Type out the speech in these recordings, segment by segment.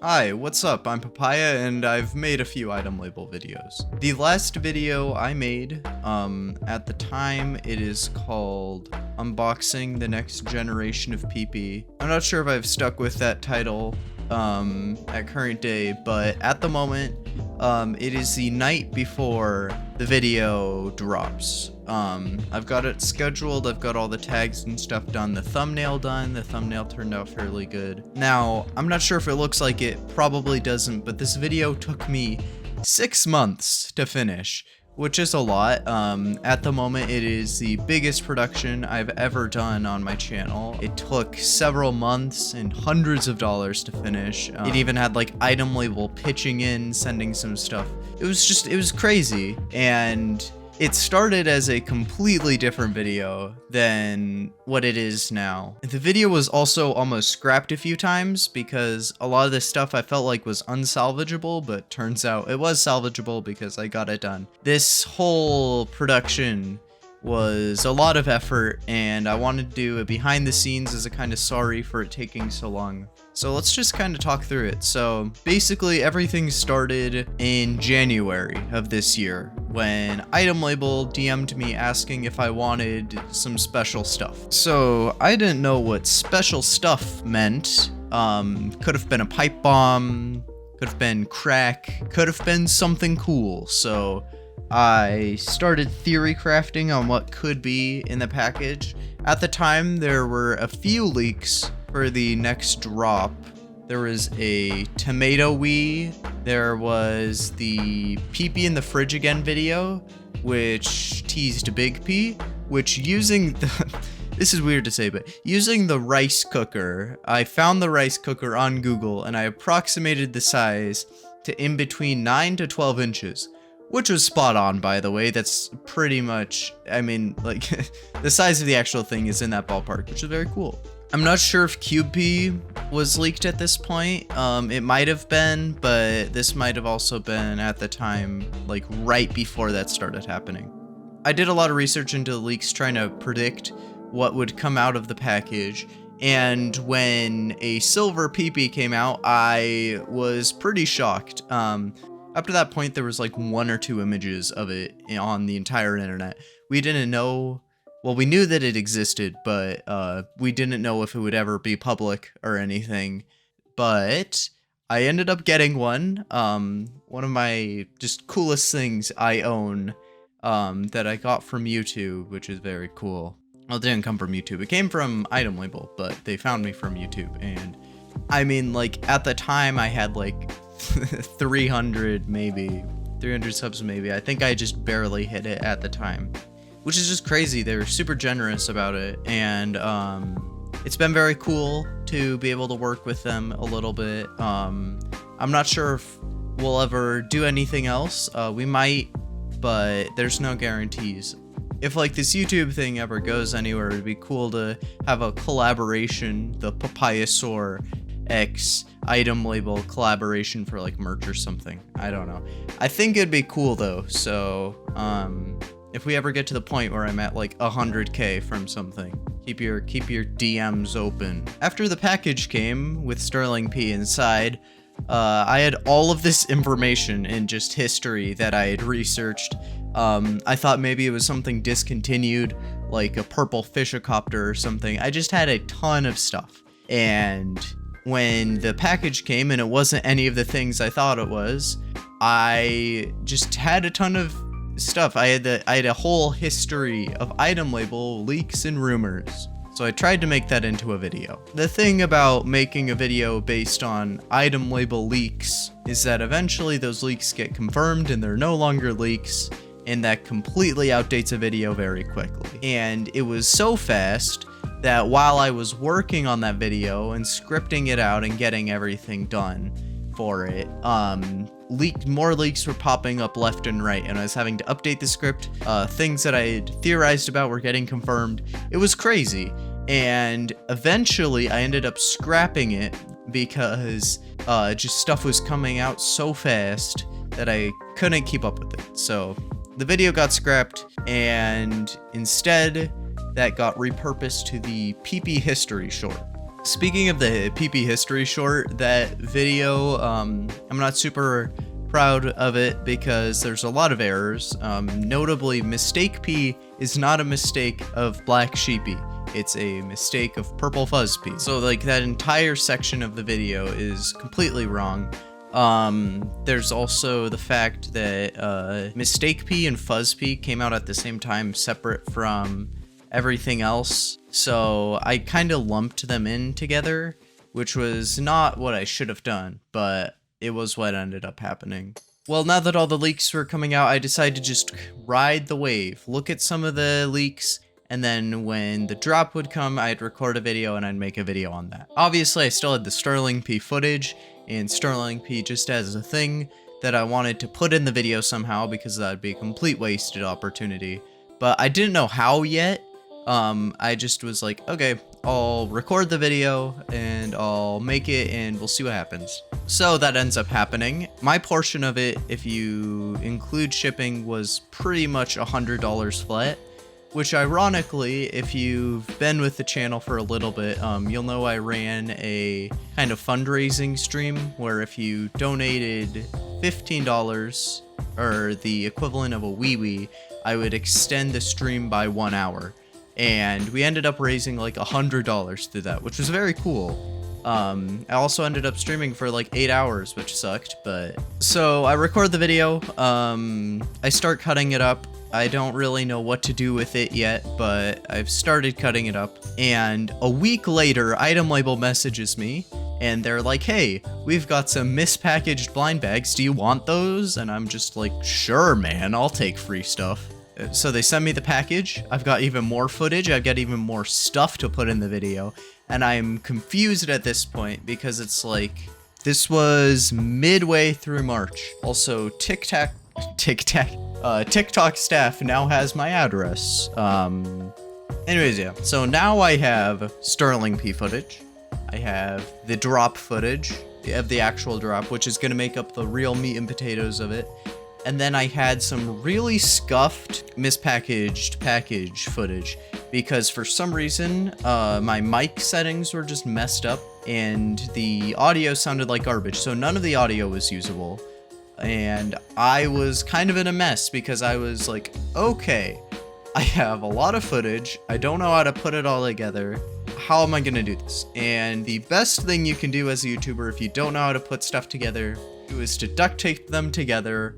Hi, what's up? I'm Papaya and I've made a few item label videos. The last video I made, at the time it is called Unboxing the Next Generation of PP. I'm not sure if I've stuck with that title at current day, but at the moment, it is the night before the video drops. I've got it scheduled, I've got all the tags and stuff done, the thumbnail turned out fairly good. Now, I'm not sure if it looks like it, probably doesn't, but this video took me 6 months to finish, which is a lot. At the moment, it is the biggest production I've ever done on my channel. It took several months and hundreds of dollars to finish. It even had like Itemlabel pitching in, sending some stuff. It was crazy. And it started as a completely different video than what it is now. The video was also almost scrapped a few times because a lot of this stuff I felt like was unsalvageable, but turns out it was salvageable because I got it done. This whole production was a lot of effort, and I wanted to do a behind the scenes as a kind of sorry for it taking so long. So let's just kind of talk through it. So basically everything started in January of this year when Itemlabel DM'd me asking if I wanted some special stuff. So I didn't know what special stuff meant. Could have been a pipe bomb, could have been crack, could have been something cool. So I started theory crafting on what could be in the package. At the time, there were a few leaks for the next drop. There was a tomato wee, there was the pee-pee in the fridge again video, which teased Big P, which using the this is weird to say, but using the rice cooker, I found the rice cooker on Google and I approximated the size to in between 9 to 12 inches. Which was spot on, by the way. That's pretty much, I mean, like, the size of the actual thing is in that ballpark, which is very cool. I'm not sure if CubeP was leaked at this point. It might have been, but this might have also been at the time, like, right before that started happening. I did a lot of research into the leaks trying to predict what would come out of the package, and when a silver PP came out, I was pretty shocked. Up to that point, there was like 1 or 2 images of it on the entire internet. We didn't know, well, we knew that it existed, but we didn't know if it would ever be public or anything. But I ended up getting one. One of my just coolest things I own that I got from YouTube, which is very cool. Well, it didn't come from YouTube. It came from Itemlabel, but they found me from YouTube. And I mean, like, at the time, I had like 300 subs maybe. I think I just barely hit it at the time, which is just crazy. They were super generous about it, and it's been very cool to be able to work with them a little bit. I'm not sure if we'll ever do anything else. We might, but there's no guarantees. If like this YouTube thing ever goes anywhere, it'd be cool to have a collaboration, the Papayasaur X Itemlabel collaboration for like merch or something. I don't know. I think it'd be cool though. So if we ever get to the point where I'm at like 100K from something, keep your DMs open. After the package came with Sterling P inside, I had all of this information in just history that I had researched. I thought maybe it was something discontinued, like a purple fishicopter or something. I just had a ton of stuff. And when the package came and it wasn't any of the things I thought it was, I just had a ton of stuff. I had a whole history of Itemlabel leaks and rumors. So I tried to make that into a video. The thing about making a video based on Itemlabel leaks is that eventually those leaks get confirmed and they're no longer leaks, and that completely outdates a video very quickly. And it was so fast that while I was working on that video and scripting it out and getting everything done for it, more leaks were popping up left and right, and I was having to update the script. Things that I had theorized about were getting confirmed. It was crazy, and eventually I ended up scrapping it because just stuff was coming out so fast that I couldn't keep up with it. So the video got scrapped, and instead that got repurposed to the PP history short. Speaking of the PP history short, that video, I'm not super proud of it because there's a lot of errors. Notably, mistake P is not a mistake of Black Sheepy. It's a mistake of Purple Fuzz P. So like that entire section of the video is completely wrong. There's also the fact that mistake P and Fuzz P came out at the same time, separate from everything else. So I kind of lumped them in together, which was not what I should have done, but it was what ended up happening. Well, now that all the leaks were coming out, I decided to just ride the wave, look at some of the leaks, and then when the drop would come, I'd record a video and I'd make a video on that. Obviously, I still had the Sterling P footage, and Sterling P just as a thing that I wanted to put in the video somehow because that'd be a complete wasted opportunity. But I didn't know how yet. I just was like, okay, I'll record the video and I'll make it and we'll see what happens. So that ends up happening. My portion of it, if you include shipping, was pretty much $100 flat, which ironically, if you've been with the channel for a little bit, you'll know I ran a kind of fundraising stream where if you donated $15 or the equivalent of a wee, I would extend the stream by 1 hour. And we ended up raising like $100 through that, which was very cool. I also ended up streaming for like 8 hours, which sucked, but... So I record the video, I start cutting it up. I don't really know what to do with it yet, but I've started cutting it up. And a week later, Itemlabel messages me, and they're like, hey, we've got some mispackaged blind bags, do you want those? And I'm just like, sure, man, I'll take free stuff. So they send me the package, I've got even more footage, I've got even more stuff to put in the video, and I'm confused at this point because it's like, this was midway through March. Also, TikTok staff now has my address. Anyways, yeah, so now I have Sterling P footage, I have the drop footage of the actual drop, which is gonna make up the real meat and potatoes of it. And then I had some really scuffed, mispackaged package footage because for some reason, my mic settings were just messed up and the audio sounded like garbage. So none of the audio was usable. And I was kind of in a mess because I was like, okay, I have a lot of footage. I don't know how to put it all together. How am I going to do this? And the best thing you can do as a YouTuber if you don't know how to put stuff together is to duct tape them together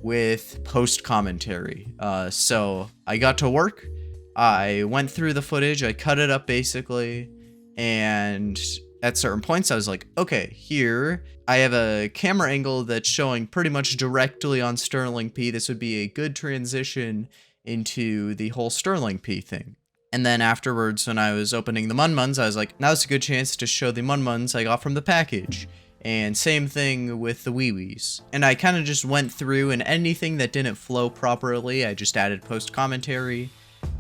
with post commentary. So I got to work, I went through the footage, I cut it up basically, and at certain points I was like, okay, here I have a camera angle that's showing pretty much directly on Sterling P. This would be a good transition into the whole Sterling P thing. And then afterwards, when I was opening the Munmuns, I was like, now's a good chance to show the Munmuns I got from the package. And same thing with the wee-wees. And I kind of just went through, and anything that didn't flow properly, I just added post-commentary.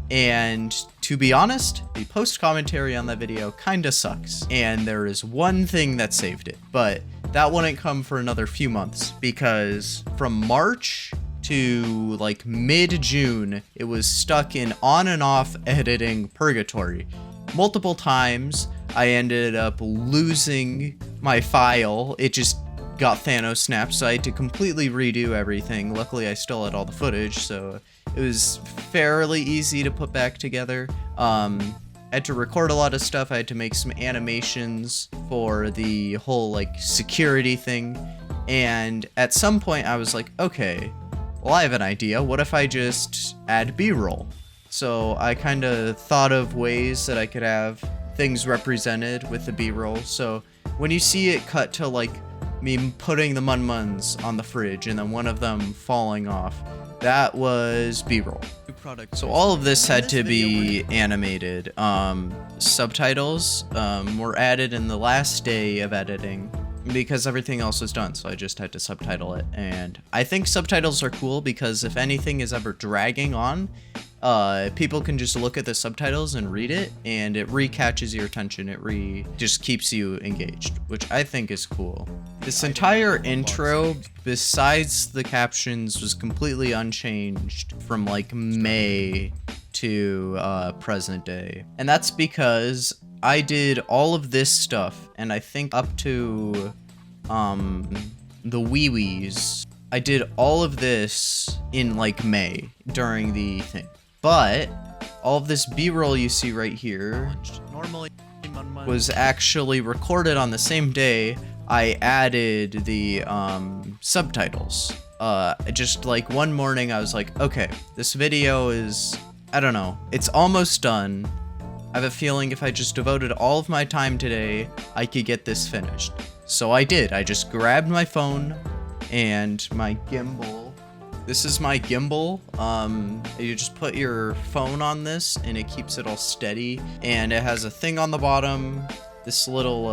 And to be honest, the post-commentary on that video kinda sucks. And there is one thing that saved it, but that wouldn't come for another few months, because from March to like mid-June, it was stuck in on and off editing purgatory. Multiple times, I ended up losing my file. It just got Thanos snapped, so I had to completely redo everything. Luckily, I still had all the footage, so it was fairly easy to put back together. I had to record a lot of stuff. I had to make some animations for the whole like security thing. And at some point, I was like, okay, well, I have an idea. What if I just add BRoll? So I kind of thought of ways that I could have things represented with the BRoll. So when you see it cut to like me putting the Munmuns on the fridge and then one of them falling off, that was BRoll. So all of this had to be animated. Subtitles were added in the last day of editing because everything else was done, so I just had to subtitle it. And I think subtitles are cool because if anything is ever dragging on, people can just look at the subtitles and read it, and it re-catches your attention. It just keeps you engaged, which I think is cool. This entire intro, besides the captions, was completely unchanged from like May to present day. And that's because I did all of this stuff, and I think up to the wee-wees. I did all of this in like May during the thing. But all of this B-roll you see right here normally was actually recorded on the same day I added the subtitles. Just like one morning I was like, okay, this video is, I don't know, it's almost done. I have a feeling if I just devoted all of my time today, I could get this finished. So I did. I just grabbed my phone and my gimbal. This is my gimbal. You just put your phone on this and it keeps it all steady. And it has a thing on the bottom. This little,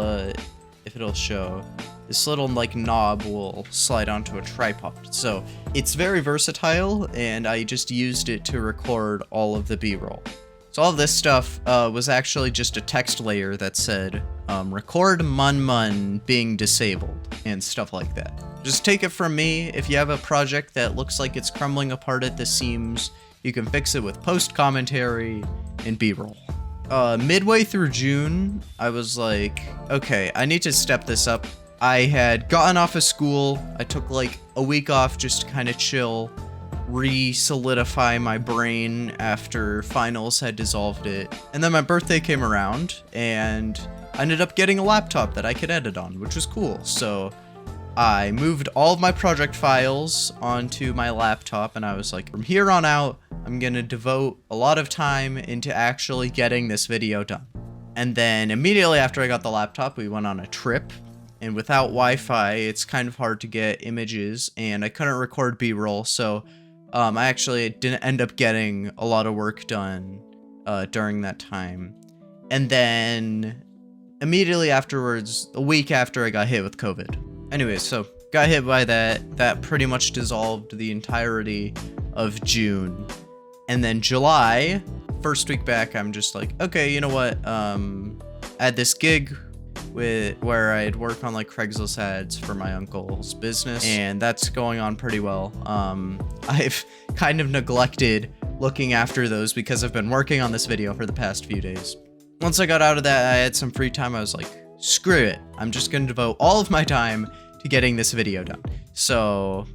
if it'll show, this little like knob will slide onto a tripod. So it's very versatile, and I just used it to record all of the B-roll. So all of this stuff was actually just a text layer that said, record mun being disabled and stuff like that. Just take it from me, if you have a project that looks like it's crumbling apart at the seams, you can fix it with post commentary and B-roll. Midway through June, I was like, okay, I need to step this up. I had gotten off of school. I took like a week off just to kind of chill, re-solidify my brain after finals had dissolved it. And then my birthday came around and I ended up getting a laptop that I could edit on, which was cool. So I moved all of my project files onto my laptop, and I was like, from here on out, I'm gonna devote a lot of time into actually getting this video done. And then immediately after I got the laptop, we went on a trip. And without Wi-Fi, it's kind of hard to get images, and I couldn't record B-roll, so I actually didn't end up getting a lot of work done during that time. And then immediately afterwards, a week after, I got hit with COVID. Anyways, so got hit by that. That pretty much dissolved the entirety of June. And then July, first week back, I'm just like, okay, you know what? I had this gig where I'd work on like Craigslist ads for my uncle's business, and that's going on pretty well. I've kind of neglected looking after those because I've been working on this video for the past few days. Once I got out of that, I had some free time. I was like, screw it. I'm just gonna devote all of my time to getting this video done. So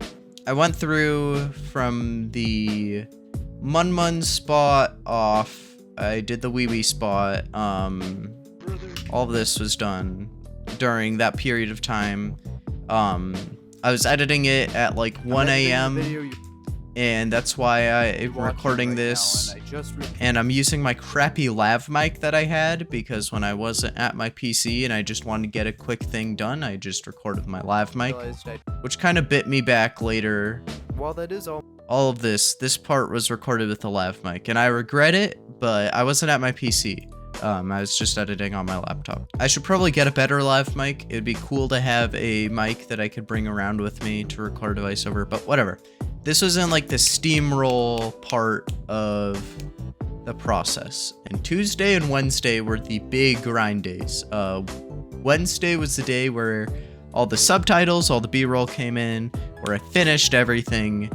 I went through from the mun spot off. I did the wee spot. All of this was done during that period of time. I was editing it at like 1 a.m. and that's why I'm recording this. And I'm using my crappy lav mic that I had because when I wasn't at my PC and I just wanted to get a quick thing done, I just recorded my lav mic, which kind of bit me back later. While that is all of this part was recorded with the lav mic, and I regret it, but I wasn't at my PC. I was just editing on my laptop. I should probably get a better lav mic. It'd be cool to have a mic that I could bring around with me to record a voiceover, but whatever. This was in like the steamroll part of the process. And Tuesday and Wednesday were the big grind days. Wednesday was the day where all the subtitles, all the B-roll came in, where I finished everything,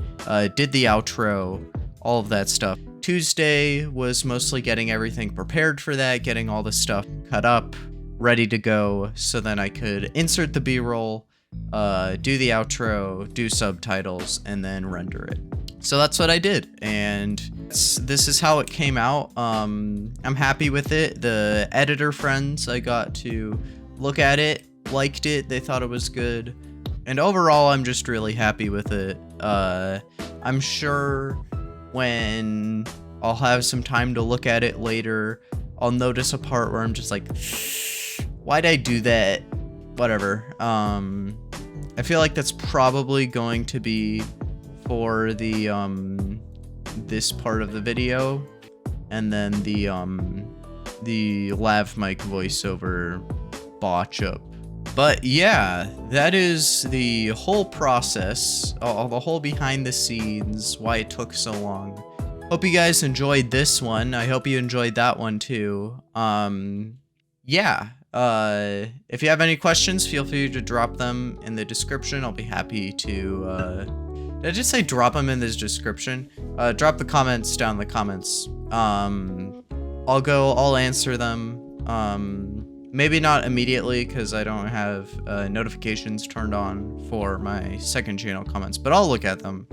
did the outro, all of that stuff. Tuesday was mostly getting everything prepared for that, getting all the stuff cut up, ready to go, so then I could insert the B-roll, do the outro, do subtitles, and then render it. So that's what I did, and this is how it came out. I'm happy with it. The editor friends I got to look at it liked it. They thought it was good, and overall I'm just really happy with it. I'm sure when I'll have some time to look at it later, I'll notice a part where I'm just like, why'd I do that? Whatever. I feel like that's probably going to be for the this part of the video, and then the lav mic voiceover botch up. But yeah, that is the whole process, the whole behind the scenes, why it took so long. Hope you guys enjoyed this one. I hope you enjoyed that one too. Yeah. If you have any questions, feel free to drop them in the description. I'll be happy to, did I just say drop them in this description? Drop the comments down in the comments. I'll answer them. Maybe not immediately because I don't have notifications turned on for my second channel comments, but I'll look at them.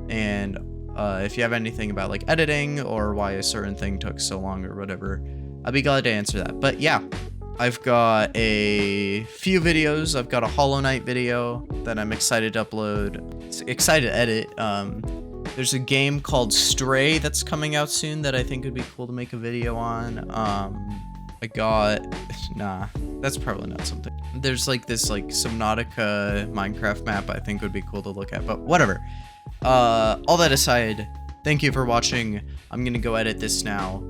And if you have anything about like editing or why a certain thing took so long or whatever, I'll be glad to answer that. But yeah, I've got a few videos. I've got a Hollow Knight video that I'm excited to upload. Excited to edit. There's a game called Stray that's coming out soon that I think would be cool to make a video on. Nah, that's probably not something. There's like this like Subnautica Minecraft map I think would be cool to look at, but whatever. All that aside, thank you for watching. I'm gonna go edit this now.